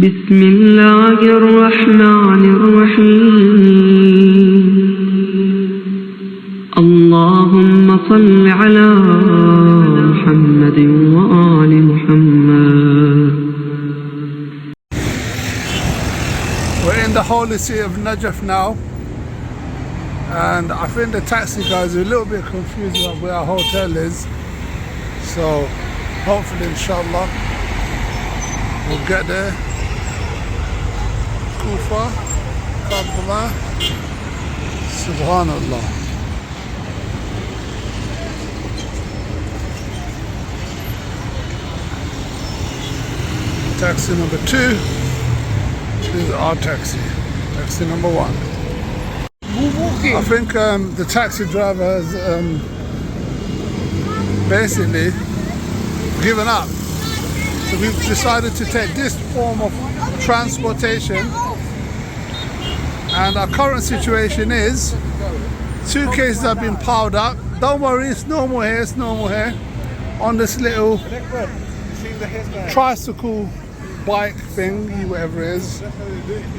بسم الله الرحمن الرحيم اللهم صل على محمد وآل محمد. We're in the holy city of Najaf now, and I think the taxi guys are a little bit confused about where our hotel is, so hopefully inshallah we'll get there. Kufa, Karbala, Subhanallah. Taxi number 2 is our taxi. Taxi number 1. I think the taxi driver has basically given up. So we've decided to take this form of transportation, and our current situation is suitcases have been piled up. Don't worry, it's normal here, it's normal here. On this little tricycle bike thingy, whatever it is.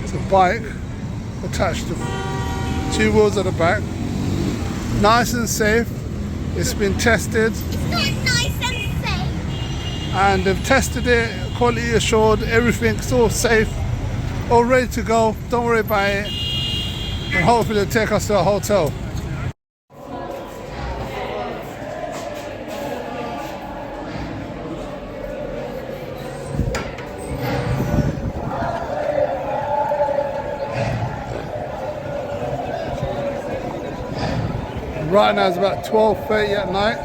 It's a bike attached to 2 wheels at the back. Nice and safe. It's been tested. It's not nice and safe. And they've tested it, quality assured, everything's all safe, all ready to go. Don't worry about it. And hopefully they'll take us to a hotel. Right now it's about 12:30 at night.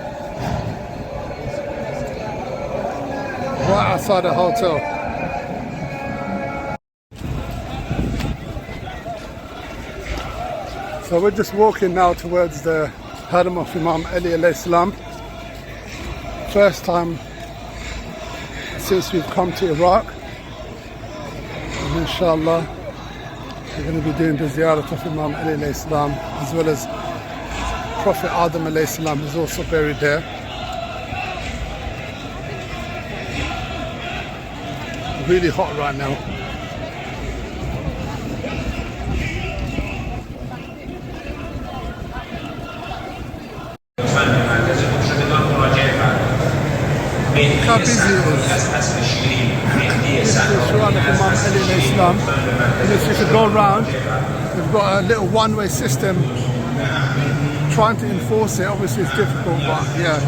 Right outside the hotel. So we're just walking now towards the Haram of Imam Ali alayhi salam. First time since we've come to Iraq. And inshallah we're going to be doing the Ziarat of Imam Ali alayhi salam, as well as Prophet Adam alayhi salam is also buried there. Really hot right now. Look how busy it is. This is the Shrine of Imam Ali alayhi salam. And if you could go around, we've got a little one-way system. Trying to enforce it, obviously it's difficult, but yeah,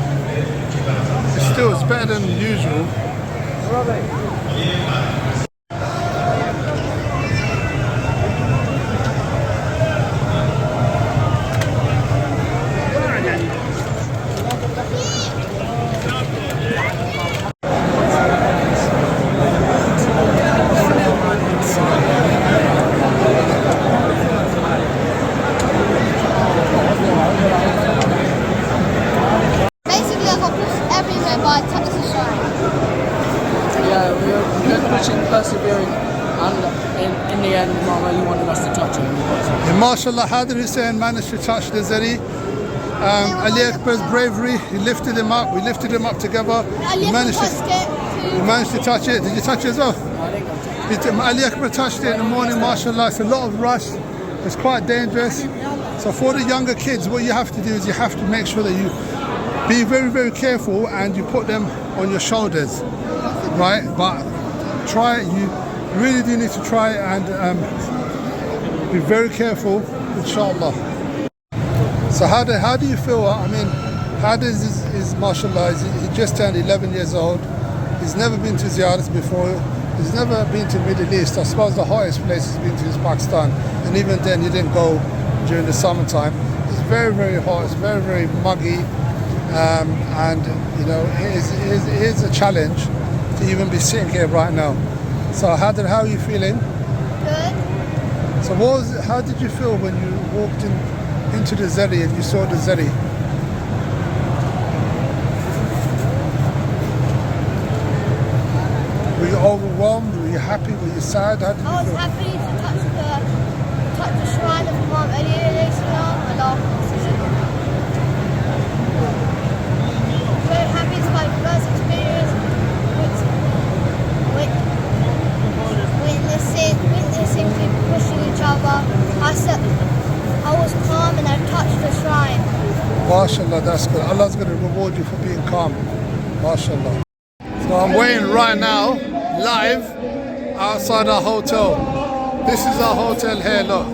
it's better than usual. Persevering, and in the end, Imam Ali wanted us to touch him. And mashallah, Hadir Hussain managed to touch the Zari. Ali Akbar's bravery, he lifted him up, we lifted him up together. He managed to touch it. Did you touch it as well? Ali Akbar touched it in the morning, mashallah. It's a lot of rush, it's quite dangerous. So for the younger kids, what you have to do is you have to make sure that you be very, very careful and you put them on your shoulders, right? But try it, you really do need to try it, and be very careful, inshallah. So how do you feel? I mean, Hadir is mashallah, he just turned 11 years old. He's never been to Ziarat before. He's never been to Middle East. I suppose the hottest place he's been to is Pakistan, and even then he didn't go during the summertime. It's very, very hot, it's very, very muggy, and you know, it is a challenge to even be sitting here right now. So Hadir, how are you feeling? Good. So how did you feel when you walked into the Zari and you saw the Zari? Were you overwhelmed? Were you happy? Were you sad? How did you feel? I was happy to touch the shrine of Imam Ali alayhi salam. Very happy. It's my first experience with MashaAllah, that's good. Allah's going to reward you for being calm. MashaAllah. So I'm waiting right now, live, outside our hotel. This is our hotel here, look.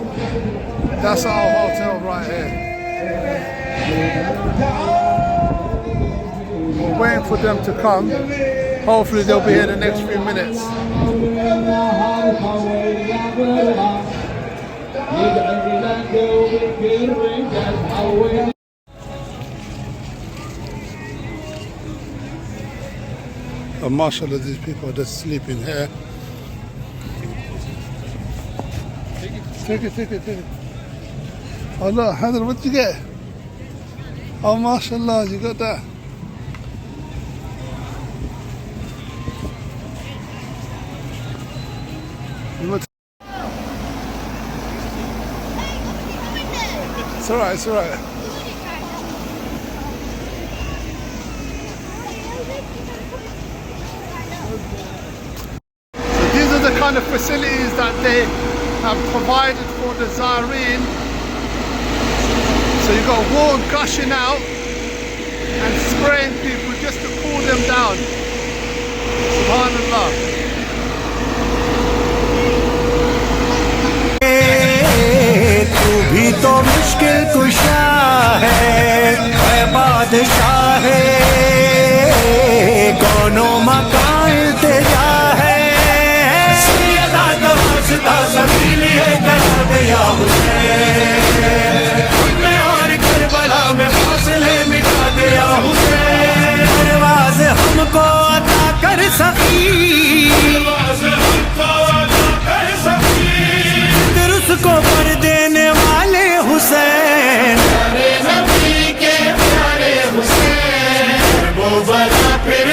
That's our hotel right here. We're waiting for them to come. Hopefully they'll be here in the next few minutes. Oh, mashallah, these people are just sleeping here. Take it. Oh look, Hadr, what did you get? Oh, mashallah, you got that. It's alright, it's alright. So these are the kind of facilities that they have provided for the Zareen. So you've got water gushing out and spraying people just to cool them down. Subhanallah. तू भी तो मुश्किल कुशा है बादशाह है कौनो मकान तेरा है सैयदा नवाज़ता ज़मीनी है करा दिया हुसैन उनमें और करबला में फासले मिटा दिया हुसैन परवाज़ हमको अता कर सकी को पर देने वाले हुसैन नबी के प्यारे हुसैन वो बड़ा फिर